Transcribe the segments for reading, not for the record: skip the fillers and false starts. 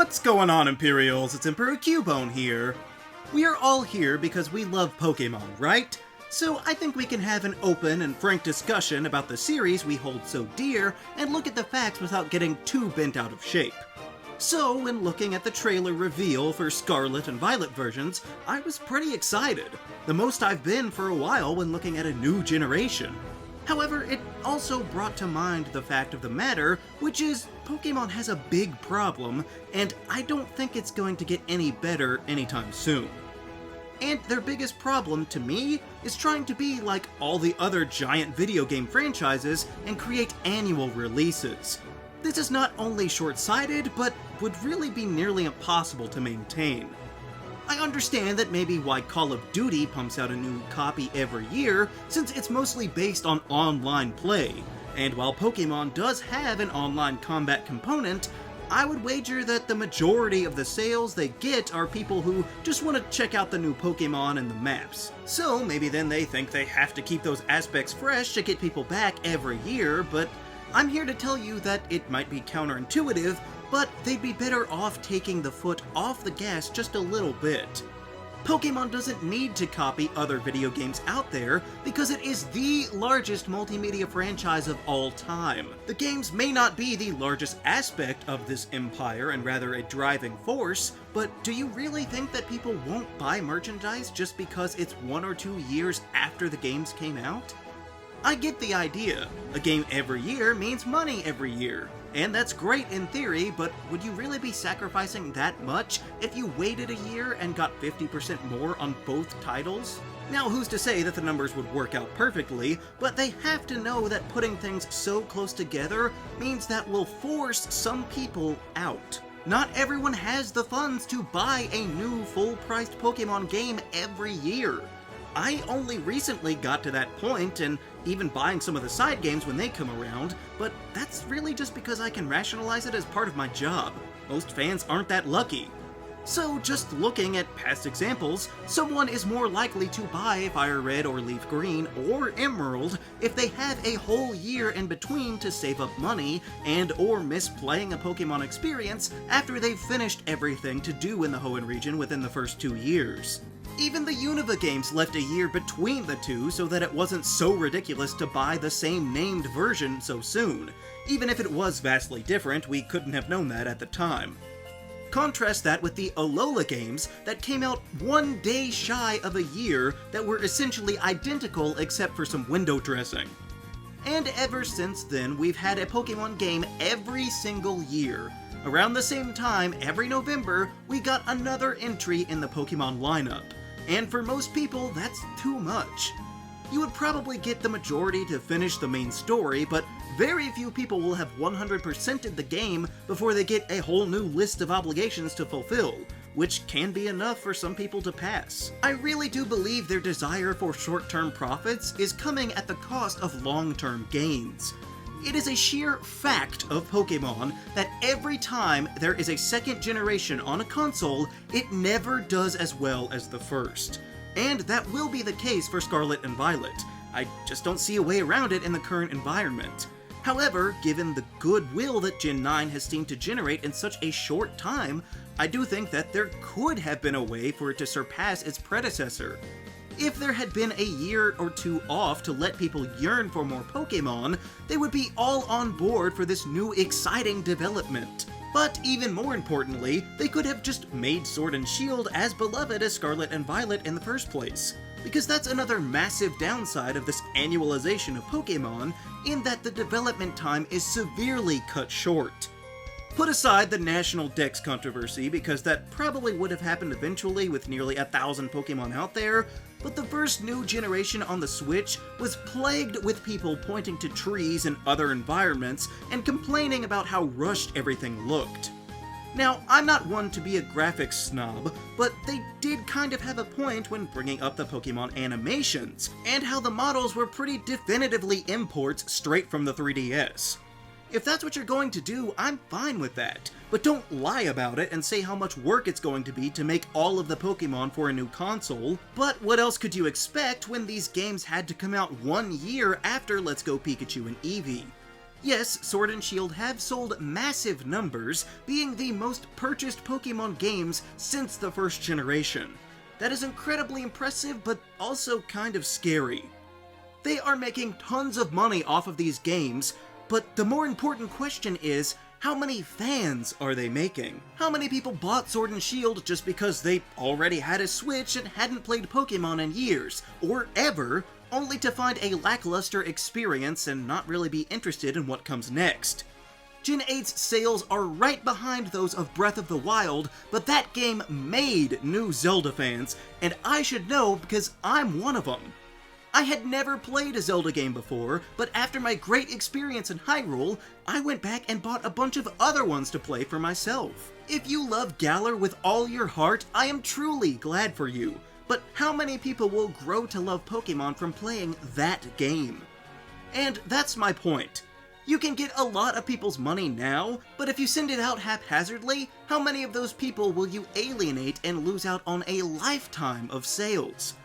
What's going on, Imperials? It's Emperor Cubone here. We are all here because we love Pokémon, right? So I think we can have an open and frank discussion about the series we hold so dear and look at the facts without getting too bent out of shape. So, when looking at the trailer reveal for Scarlet and Violet versions, I was pretty excited. The most I've been for a while when looking at a new generation. However, it also brought to mind the fact of the matter, which is Pokémon has a big problem, and I don't think it's going to get any better anytime soon. And their biggest problem, to me, is trying to be like all the other giant video game franchises and create annual releases. This is not only short-sighted, but would really be nearly impossible to maintain. I understand that maybe why Call of Duty pumps out a new copy every year, since it's mostly based on online play, and while Pokémon does have an online combat component, I would wager that the majority of the sales they get are people who just want to check out the new Pokémon and the maps. So maybe then they think they have to keep those aspects fresh to get people back every year, but I'm here to tell you that it might be counterintuitive, but they'd be better off taking the foot off the gas just a little bit. Pokémon doesn't need to copy other video games out there because it is the largest multimedia franchise of all time. The games may not be the largest aspect of this empire and rather a driving force, but do you really think that people won't buy merchandise just because it's 1 or 2 years after the games came out? I get the idea. A game every year means money every year. And that's great in theory, but would you really be sacrificing that much if you waited a year and got 50% more on both titles? Now, who's to say that the numbers would work out perfectly, but they have to know that putting things so close together means that will force some people out. Not everyone has the funds to buy a new full-priced Pokémon game every year. I only recently got to that point, and even buying some of the side games when they come around, but that's really just because I can rationalize it as part of my job. Most fans aren't that lucky. So, just looking at past examples, someone is more likely to buy Fire Red or Leaf Green or Emerald if they have a whole year in between to save up money and or miss playing a Pokemon experience after they've finished everything to do in the Hoenn region within the first 2 years. Even the Unova games left a year between the two so that it wasn't so ridiculous to buy the same named version so soon. Even if it was vastly different, we couldn't have known that at the time. Contrast that with the Alola games that came out 1 day shy of a year that were essentially identical except for some window dressing. And ever since then, we've had a Pokemon game every single year. Around the same time, every November, we got another entry in the Pokemon lineup. And for most people, that's too much. You would probably get the majority to finish the main story, but very few people will have 100%ed the game before they get a whole new list of obligations to fulfill, which can be enough for some people to pass. I really do believe their desire for short-term profits is coming at the cost of long-term gains. It is a sheer fact of Pokémon that every time there is a second generation on a console, it never does as well as the first. And that will be the case for Scarlet and Violet. I just don't see a way around it in the current environment. However, given the goodwill that Gen 9 has seemed to generate in such a short time, I do think that there could have been a way for it to surpass its predecessor. If there had been a year or two off to let people yearn for more Pokémon, they would be all on board for this new exciting development. But even more importantly, they could have just made Sword and Shield as beloved as Scarlet and Violet in the first place. Because that's another massive downside of this annualization of Pokémon, in that the development time is severely cut short. Put aside the National Dex controversy, because that probably would have happened eventually with nearly 1,000 Pokemon out there, but the first new generation on the Switch was plagued with people pointing to trees and other environments and complaining about how rushed everything looked. Now, I'm not one to be a graphics snob, but they did kind of have a point when bringing up the Pokemon animations, and how the models were pretty definitively imports straight from the 3DS. If that's what you're going to do, I'm fine with that, but don't lie about it and say how much work it's going to be to make all of the Pokemon for a new console. But what else could you expect when these games had to come out 1 year after Let's Go Pikachu and Eevee? Yes, Sword and Shield have sold massive numbers, being the most purchased Pokemon games since the first generation. That is incredibly impressive, but also kind of scary. They are making tons of money off of these games, but the more important question is, how many fans are they making? How many people bought Sword and Shield just because they already had a Switch and hadn't played Pokemon in years, or ever, only to find a lackluster experience and not really be interested in what comes next? Gen 8's sales are right behind those of Breath of the Wild, but that game made new Zelda fans, and I should know because I'm one of them. I had never played a Zelda game before, but after my great experience in Hyrule, I went back and bought a bunch of other ones to play for myself. If you love Galar with all your heart, I am truly glad for you, but how many people will grow to love Pokemon from playing that game? And that's my point. You can get a lot of people's money now, but if you send it out haphazardly, how many of those people will you alienate and lose out on a lifetime of sales?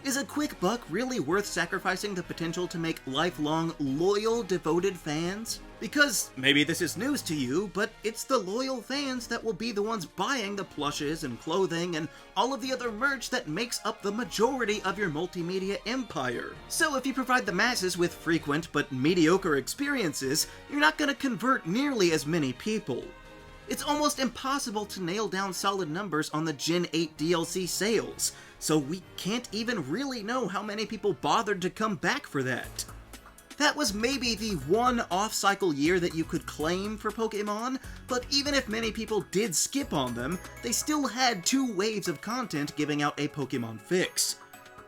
Is a quick buck really worth sacrificing the potential to make lifelong, loyal, devoted fans? Because maybe this is news to you, but it's the loyal fans that will be the ones buying the plushes and clothing and all of the other merch that makes up the majority of your multimedia empire. So if you provide the masses with frequent but mediocre experiences, you're not going to convert nearly as many people. It's almost impossible to nail down solid numbers on the Gen 8 DLC sales, so we can't even really know how many people bothered to come back for that. That was maybe the one off-cycle year that you could claim for Pokémon, but even if many people did skip on them, they still had 2 waves of content giving out a Pokémon fix.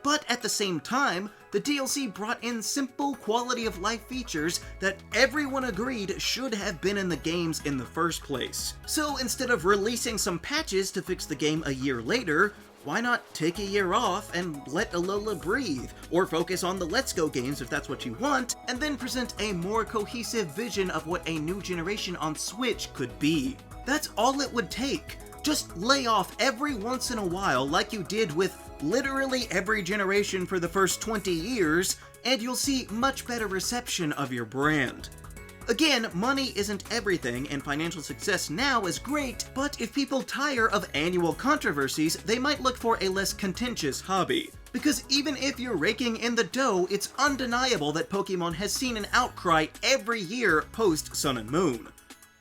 But at the same time, the DLC brought in simple quality-of-life features that everyone agreed should have been in the games in the first place. So instead of releasing some patches to fix the game a year later, why not take a year off and let Alola breathe, or focus on the Let's Go games if that's what you want, and then present a more cohesive vision of what a new generation on Switch could be. That's all it would take. Just lay off every once in a while like you did with literally every generation for the first 20 years, and you'll see much better reception of your brand. Again, money isn't everything, and financial success now is great, but if people tire of annual controversies, they might look for a less contentious hobby. Because even if you're raking in the dough, it's undeniable that Pokemon has seen an outcry every year post Sun and Moon.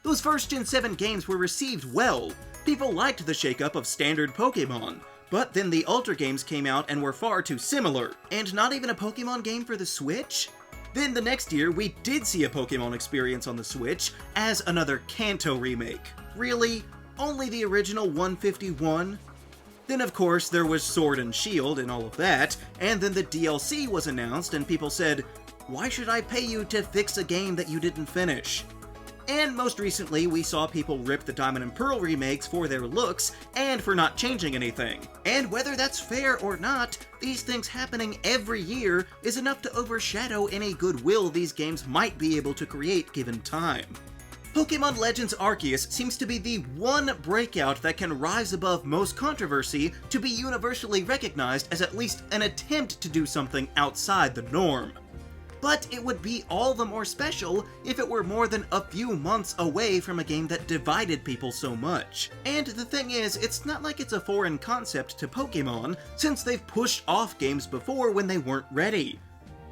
Those first Gen 7 games were received well. People liked the shakeup of standard Pokemon. But then the Ultra games came out and were far too similar. And not even a Pokemon game for the Switch? Then the next year, we did see a Pokemon experience on the Switch as another Kanto remake. Really? Only the original 151? Then of course there was Sword and Shield and all of that, and then the DLC was announced and people said, why should I pay you to fix a game that you didn't finish? And most recently, we saw people rip the Diamond and Pearl remakes for their looks and for not changing anything. And whether that's fair or not, these things happening every year is enough to overshadow any goodwill these games might be able to create given time. Pokémon Legends Arceus seems to be the one breakout that can rise above most controversy to be universally recognized as at least an attempt to do something outside the norm. But it would be all the more special if it were more than a few months away from a game that divided people so much. And the thing is, it's not like it's a foreign concept to Pokémon, since they've pushed off games before when they weren't ready.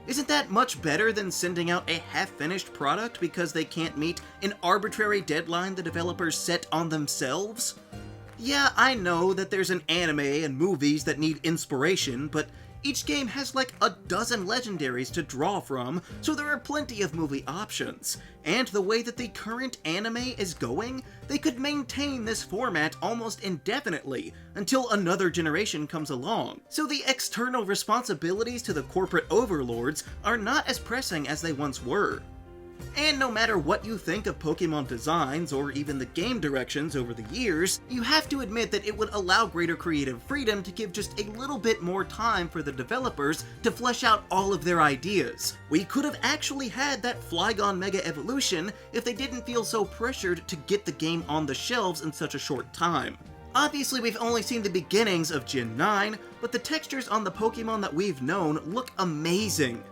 Isn't that much better than sending out a half-finished product because they can't meet an arbitrary deadline the developers set on themselves? Yeah, I know that there's an anime and movies that need inspiration, but each game has like a dozen legendaries to draw from, so there are plenty of movie options. And the way that the current anime is going, they could maintain this format almost indefinitely until another generation comes along. So the external responsibilities to the corporate overlords are not as pressing as they once were. And no matter what you think of Pokemon designs or even the game directions over the years, you have to admit that it would allow greater creative freedom to give just a little bit more time for the developers to flesh out all of their ideas. We could have actually had that Flygon Mega Evolution if they didn't feel so pressured to get the game on the shelves in such a short time. Obviously, we've only seen the beginnings of Gen 9, but the textures on the Pokemon that we've known look amazing.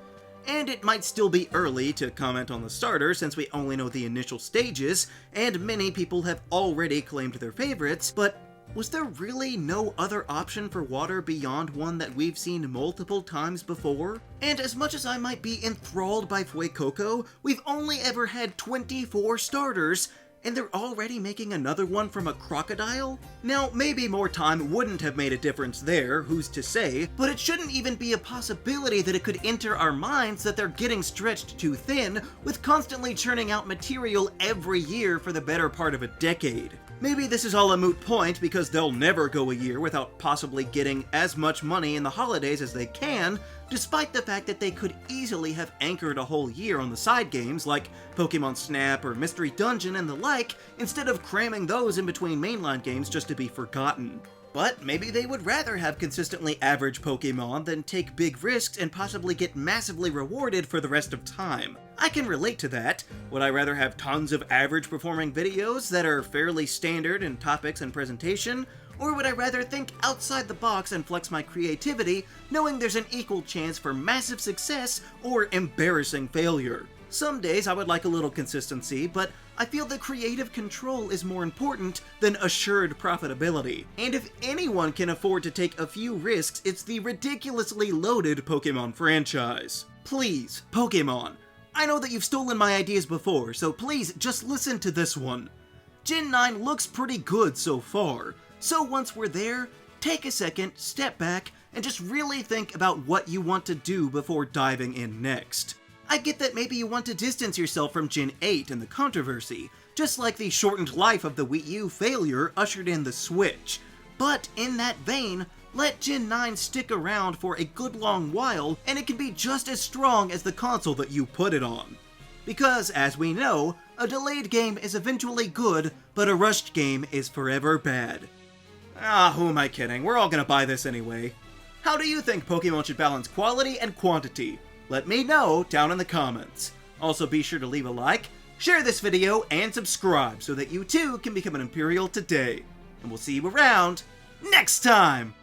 And it might still be early to comment on the starter since we only know the initial stages, and many people have already claimed their favorites, but was there really no other option for water beyond one that we've seen multiple times before? And as much as I might be enthralled by Fuecoco, we've only ever had 24 starters, and they're already making another one from a crocodile? Now, maybe more time wouldn't have made a difference there, who's to say, but it shouldn't even be a possibility that it could enter our minds that they're getting stretched too thin, with constantly churning out material every year for the better part of a decade. Maybe this is all a moot point because they'll never go a year without possibly getting as much money in the holidays as they can, despite the fact that they could easily have anchored a whole year on the side games like Pokemon Snap or Mystery Dungeon and the like, instead of cramming those in between mainline games just to be forgotten. But maybe they would rather have consistently average Pokemon than take big risks and possibly get massively rewarded for the rest of time. I can relate to that. Would I rather have tons of average performing videos that are fairly standard in topics and presentation? Or would I rather think outside the box and flex my creativity, knowing there's an equal chance for massive success or embarrassing failure? Some days I would like a little consistency, but I feel that creative control is more important than assured profitability. And if anyone can afford to take a few risks, it's the ridiculously loaded Pokemon franchise. Please, Pokemon, I know that you've stolen my ideas before, so please just listen to this one. Gen 9 looks pretty good so far, so once we're there, take a second, step back, and just really think about what you want to do before diving in next. I get that maybe you want to distance yourself from Gen 8 and the controversy, just like the shortened life of the Wii U failure ushered in the Switch. But in that vein, let Gen 9 stick around for a good long while, and it can be just as strong as the console that you put it on. Because, as we know, a delayed game is eventually good, but a rushed game is forever bad. Who am I kidding? We're all gonna buy this anyway. How do you think Pokemon should balance quality and quantity? Let me know down in the comments. Also be sure to leave a like, share this video, and subscribe so that you too can become an Imperial today. And we'll see you around next time!